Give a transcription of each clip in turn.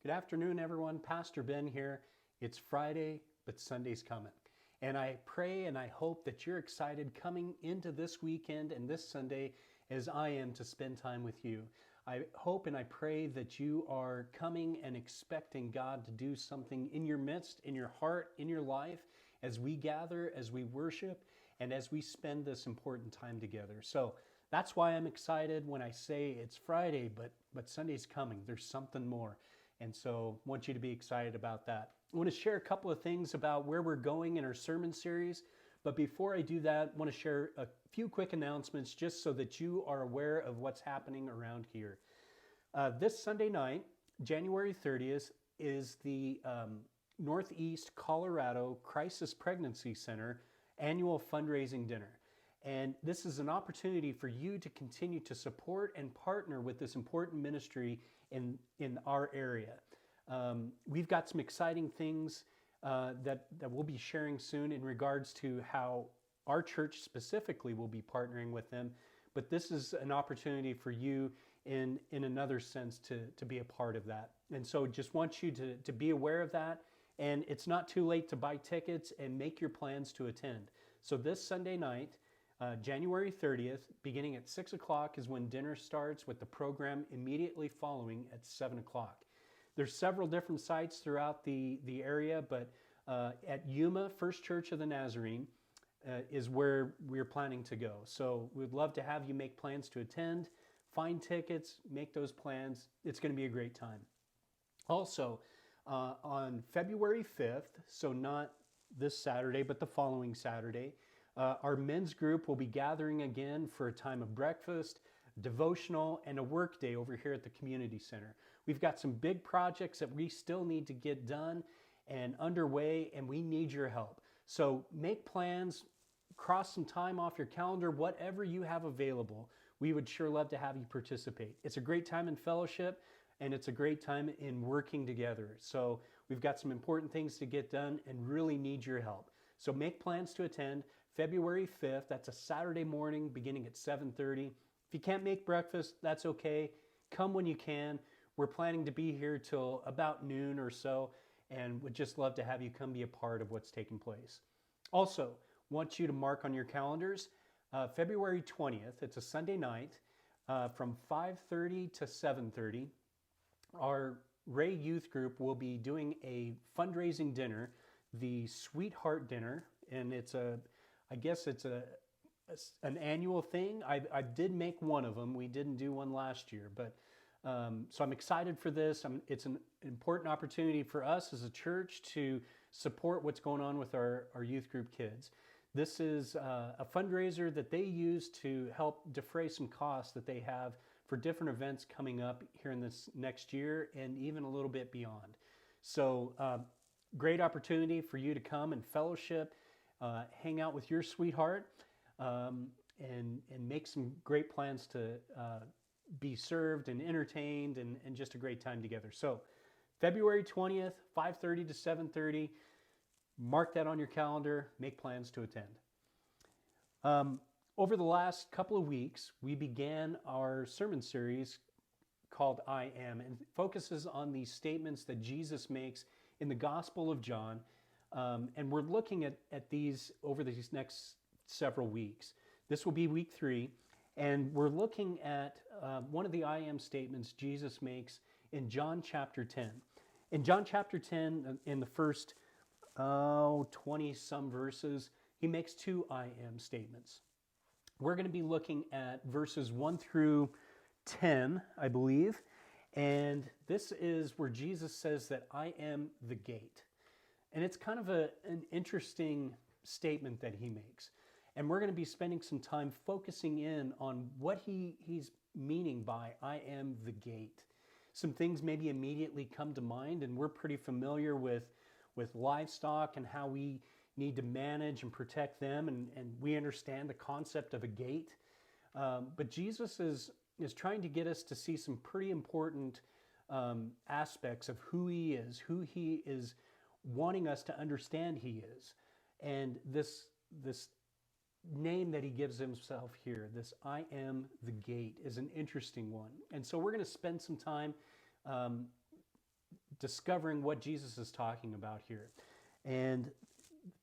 Good afternoon, everyone. Pastor Ben here. It's Friday, but Sunday's coming. And I pray and I hope that you're excited coming into this weekend and this Sunday as I am to spend time with you. I hope and I pray that you are coming and expecting God to do something in your midst, in your heart, in your life, as we gather, as we worship, and as we spend this important time together. So that's why I'm excited when I say it's Friday, but Sunday's coming. There's something more. And so I want you to be excited about that. I want to share a couple of things about where we're going in our sermon series. But before I do that, I want to share a few quick announcements just so that you are aware of what's happening around here. This Sunday night, January 30th, is the Northeast Colorado Crisis Pregnancy Center annual fundraising dinner. And this is an opportunity for you to continue to support and partner with this important ministry in our area. We've got some exciting things that we'll be sharing soon in regards to how our church specifically will be partnering with them. But this is an opportunity for you in another sense to be a part of that. And so just want you to be aware of that. And it's not too late to buy tickets and make your plans to attend. So this Sunday night, January 30th, beginning at 6 o'clock is when dinner starts, with the program immediately following at 7 o'clock. There's several different sites throughout the area, but at Yuma First Church of the Nazarene is where we're planning to go. So we'd love to have you make plans to attend, find tickets, make those plans. It's going to be a great time. Also, on February 5th, so not this Saturday, but the following Saturday, our men's group will be gathering again for a time of breakfast, devotional, and a work day over here at the community center. We've got some big projects that we still need to get done and underway, and we need your help. So make plans, cross some time off your calendar, whatever you have available. We would sure love to have you participate. It's a great time in fellowship, and it's a great time in working together. So we've got some important things to get done and really need your help. So make plans to attend February 5th. That's a Saturday morning beginning at 7:30. If you can't make breakfast, that's okay. Come when you can. We're planning to be here till about noon or so, and would just love to have you come be a part of what's taking place. Also, want you to mark on your calendars, February 20th, it's a Sunday night, from 5:30 to 7:30. Our Ray Youth Group will be doing a fundraising dinner, the Sweetheart Dinner, and I guess it's an annual thing. I did make one of them. We didn't do one last year, but so I'm excited for this. It's an important opportunity for us as a church to support what's going on with our youth group kids. This is a fundraiser that they use to help defray some costs that they have for different events coming up here in this next year and even a little bit beyond. So great opportunity for you to come and fellowship, hang out with your sweetheart, and make some great plans to be served and entertained and just a great time together. So February 20th, 5:30 to 7:30. Mark that on your calendar. Make plans to attend. Over the last couple of weeks, we began our sermon series called I Am, and focuses on these statements that Jesus makes in the Gospel of John. And we're looking at these over these next several weeks. This will be week 3, and we're looking at one of the I Am statements Jesus makes in John chapter 10. In John chapter 10, in the first 20-some verses, he makes 2 I Am statements. We're going to be looking at verses 1 through 10, I believe, and this is where Jesus says that I am the gate. And it's kind of an interesting statement that he makes. And we're going to be spending some time focusing in on what he's meaning by I am the gate. Some things maybe immediately come to mind, and we're pretty familiar with livestock and how we need to manage and protect them, and we understand the concept of a gate. But Jesus is trying to get us to see some pretty important aspects of who he is wanting us to understand he is. And this name that he gives himself here, this I am the gate, is an interesting one. And so we're going to spend some time discovering what Jesus is talking about here. And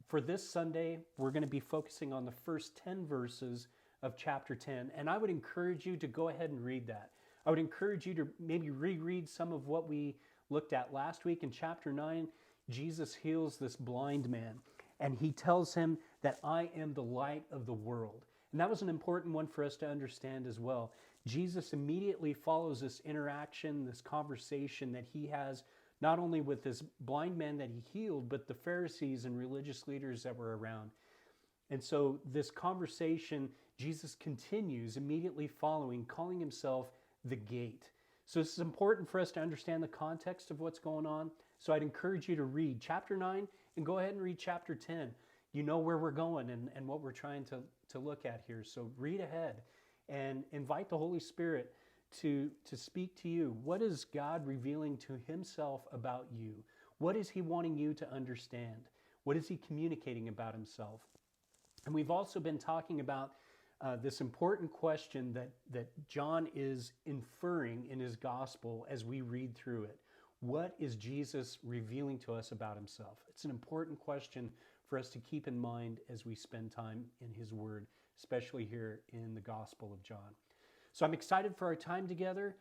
for this Sunday, we're going to be focusing on the first 10 verses of chapter 10. And I would encourage you to go ahead and read that. I would encourage you to maybe reread some of what we looked at last week in chapter 9. Jesus heals this blind man, and he tells him that I am the light of the world. And that was an important one for us to understand as well. Jesus immediately follows this interaction, this conversation that he has not only with this blind man that he healed, but the Pharisees and religious leaders that were around. And so this conversation, Jesus continues immediately following, calling himself the gate. So this is important for us to understand the context of what's going on. So I'd encourage you to read chapter 9 and go ahead and read chapter 10. You know where we're going and what we're trying to look at here. So read ahead and invite the Holy Spirit to speak to you. What is God revealing to himself about you? What is he wanting you to understand? What is he communicating about himself? And we've also been talking about this important question that John is inferring in his gospel as we read through it. What is Jesus revealing to us about himself? It's an important question for us to keep in mind as we spend time in his word, especially here in the Gospel of John. So I'm excited for our time together.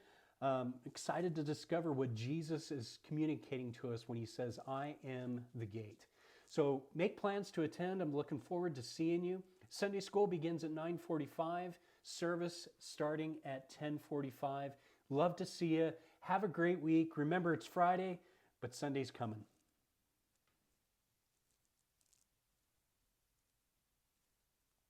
Excited to discover what Jesus is communicating to us when he says, I am the gate. So make plans to attend. I'm looking forward to seeing you. Sunday school begins at 9:45, service starting at 10:45. Love to see you. Have a great week. Remember, it's Friday, but Sunday's coming.